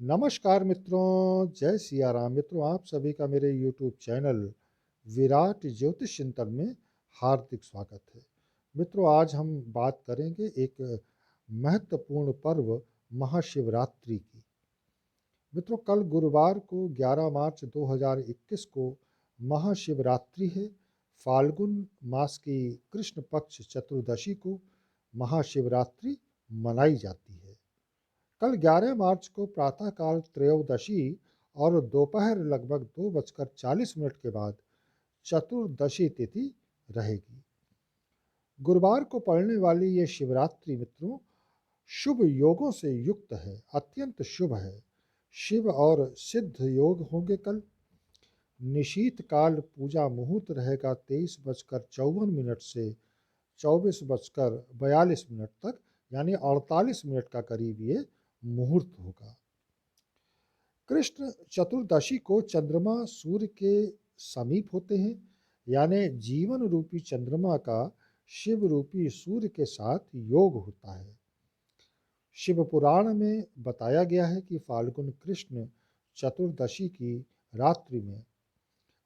नमस्कार मित्रों, जय सिया राम। मित्रों, आप सभी का मेरे यूट्यूब चैनल विराट ज्योतिष चिंतन में हार्दिक स्वागत है। मित्रों, आज हम बात करेंगे एक महत्वपूर्ण पर्व महाशिवरात्रि की। मित्रों, कल गुरुवार को 11 मार्च 2021 को महाशिवरात्रि है। फाल्गुन मास की कृष्ण पक्ष चतुर्दशी को महाशिवरात्रि मनाई जाती है। कल 11 मार्च को प्रातःकाल त्रयोदशी और दोपहर लगभग 2:40 के बाद चतुर्दशी तिथि रहेगी। गुरुवार को पड़ने वाली ये शिवरात्रि मित्रों शुभ योगों से युक्त है, अत्यंत शुभ है। शिव और सिद्ध योग होंगे कल। निशीत काल पूजा मुहूर्त रहेगा 23:54 से 24:42 तक, यानी 48 मिनट का करीब ये मुहूर्त होगा। कृष्ण चतुर्दशी को चंद्रमा सूर्य के समीप होते हैं, यानी जीवन रूपी चंद्रमा का शिव रूपी सूर्य के साथ योग होता है। शिव पुराण में बताया गया है कि फाल्गुन कृष्ण चतुर्दशी की रात्रि में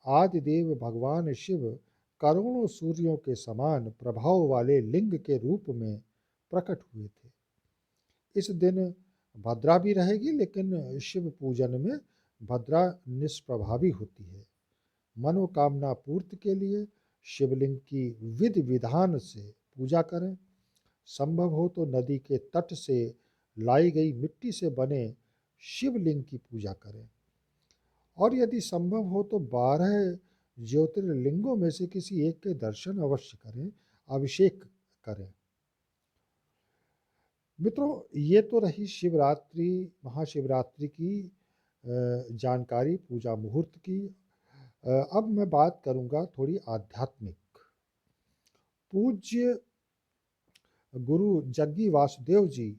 आदिदेव भगवान शिव करोड़ों सूर्यों के समान प्रभाव वाले लिंग के रूप में प्रकट हुए थे। इस दिन भद्रा भी रहेगी, लेकिन शिव पूजन में भद्रा निष्प्रभावी होती है। मनोकामना पूर्ति के लिए शिवलिंग की विधि विधान से पूजा करें। संभव हो तो नदी के तट से लाई गई मिट्टी से बने शिवलिंग की पूजा करें, और यदि संभव हो तो 12 ज्योतिर्लिंगों में से किसी एक के दर्शन अवश्य करें, अभिषेक करें। मित्रों, ये तो रही शिवरात्रि, महाशिवरात्रि की जानकारी, पूजा मुहूर्त की। अब मैं बात करूंगा थोड़ी आध्यात्मिक। पूज्य गुरु जग्गी वासुदेव जी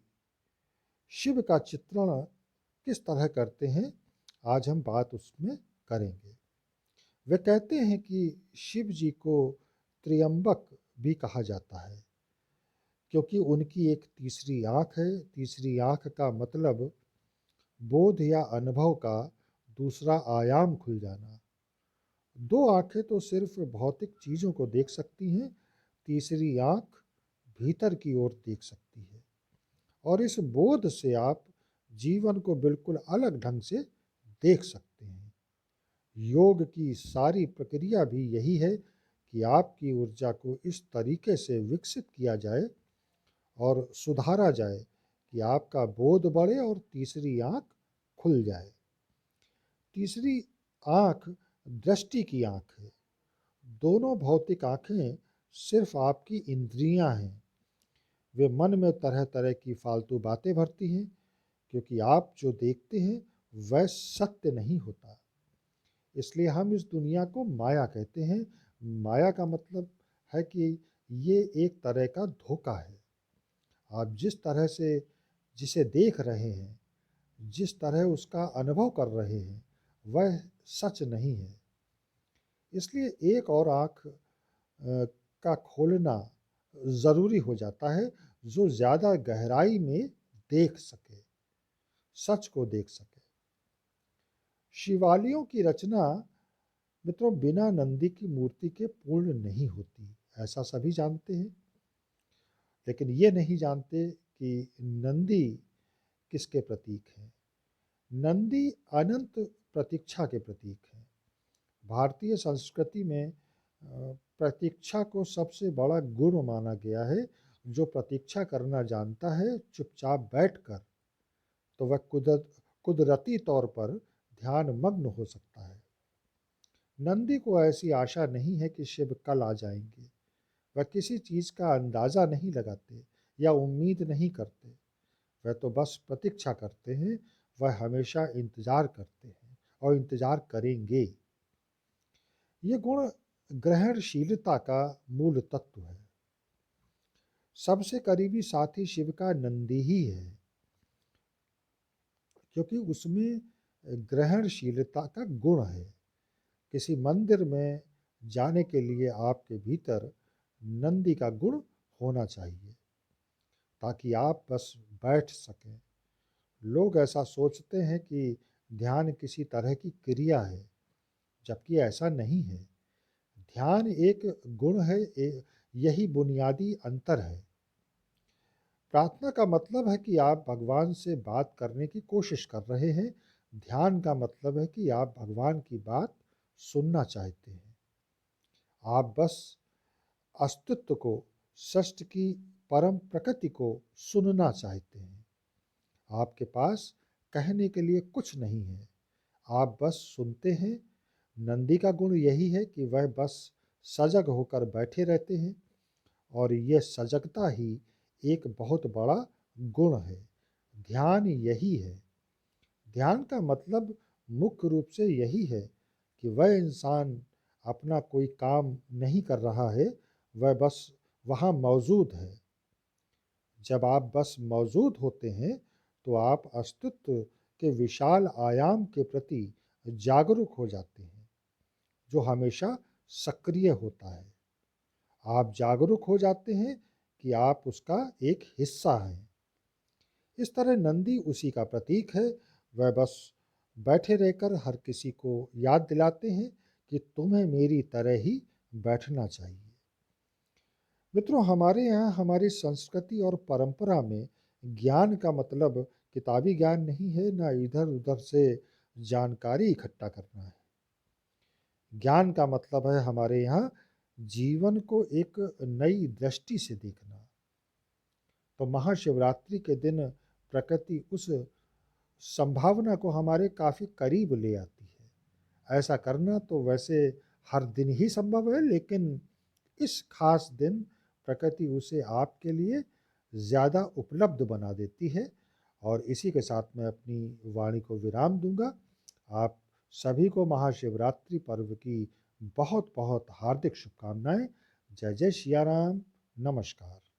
शिव का चित्रण किस तरह करते हैं, आज हम बात उसमें करेंगे। वे कहते हैं कि शिव जी को त्र्यंबक भी कहा जाता है, क्योंकि उनकी एक तीसरी आँख है। तीसरी आँख का मतलब बोध या अनुभव का दूसरा आयाम खुल जाना। दो आँखें तो सिर्फ भौतिक चीज़ों को देख सकती हैं, तीसरी आँख भीतर की ओर देख सकती है, और इस बोध से आप जीवन को बिल्कुल अलग ढंग से देख सकते हैं। योग की सारी प्रक्रिया भी यही है कि आपकी ऊर्जा को इस तरीके से विकसित किया जाए और सुधारा जाए कि आपका बोध बढ़े और तीसरी आँख खुल जाए। तीसरी आँख दृष्टि की आँख है। दोनों भौतिक आँखें सिर्फ आपकी इंद्रियां हैं। वे मन में तरह तरह की फालतू बातें भरती हैं, क्योंकि आप जो देखते हैं वह सत्य नहीं होता। इसलिए हम इस दुनिया को माया कहते हैं। माया का मतलब है कि ये एक तरह का धोखा है। आप जिस तरह से जिसे देख रहे हैं, जिस तरह उसका अनुभव कर रहे हैं, वह सच नहीं है। इसलिए एक और आँख का खोलना ज़रूरी हो जाता है, जो ज़्यादा गहराई में देख सके, सच को देख सके। शिवालयों की रचना मित्रों बिना नंदी की मूर्ति के पूर्ण नहीं होती, ऐसा सभी जानते हैं। लेकिन ये नहीं जानते कि नंदी किसके प्रतीक हैं। नंदी अनंत प्रतीक्षा के प्रतीक हैं। भारतीय संस्कृति में प्रतीक्षा को सबसे बड़ा गुण माना गया है। जो प्रतीक्षा करना जानता है चुपचाप बैठकर, तो वह कुदरती तौर पर ध्यान मग्न हो सकता है। नंदी को ऐसी आशा नहीं है कि शिव कल आ जाएंगे। वह किसी चीज़ का अंदाज़ा नहीं लगाते या उम्मीद नहीं करते। वह तो बस प्रतीक्षा करते हैं। वह हमेशा इंतज़ार करते हैं और इंतज़ार करेंगे। ये गुण ग्रहणशीलता का मूल तत्व है। सबसे करीबी साथी शिव का नंदी ही है, क्योंकि उसमें ग्रहणशीलता का गुण है। किसी मंदिर में जाने के लिए आपके भीतर नंदी का गुण होना चाहिए, ताकि आप बस बैठ सकें। लोग ऐसा सोचते हैं कि ध्यान किसी तरह की क्रिया है, जबकि ऐसा नहीं है। ध्यान एक गुण है, यही बुनियादी अंतर है। प्रार्थना का मतलब है कि आप भगवान से बात करने की कोशिश कर रहे हैं। ध्यान का मतलब है कि आप भगवान की बात सुनना चाहते हैं। आप बस अस्तित्व को, सृष्टि की परम प्रकृति को सुनना चाहते हैं। आपके पास कहने के लिए कुछ नहीं है, आप बस सुनते हैं। नंदी का गुण यही है कि वह बस सजग होकर बैठे रहते हैं, और यह सजगता ही एक बहुत बड़ा गुण है। ध्यान यही है। ध्यान का मतलब मुख्य रूप से यही है कि वह इंसान अपना कोई काम नहीं कर रहा है, वह बस वहाँ मौजूद है। जब आप बस मौजूद होते हैं तो आप अस्तित्व के विशाल आयाम के प्रति जागरूक हो जाते हैं, जो हमेशा सक्रिय होता है। आप जागरूक हो जाते हैं कि आप उसका एक हिस्सा हैं। इस तरह नंदी उसी का प्रतीक है। वह बस बैठे रहकर हर किसी को याद दिलाते हैं कि तुम्हें मेरी तरह ही बैठना चाहिए। मित्रों, हमारे यहाँ हमारी संस्कृति और परंपरा में ज्ञान का मतलब किताबी ज्ञान नहीं है, ना इधर उधर से जानकारी इकट्ठा करना है। ज्ञान का मतलब है हमारे यहाँ जीवन को एक नई दृष्टि से देखना। तो महाशिवरात्रि के दिन प्रकृति उस संभावना को हमारे काफ़ी करीब ले आती है। ऐसा करना तो वैसे हर दिन ही संभव है, लेकिन इस खास दिन प्रकृति उसे आपके लिए ज़्यादा उपलब्ध बना देती है। और इसी के साथ मैं अपनी वाणी को विराम दूंगा। आप सभी को महाशिवरात्रि पर्व की बहुत बहुत हार्दिक शुभकामनाएं। जय जय सिया राम। नमस्कार।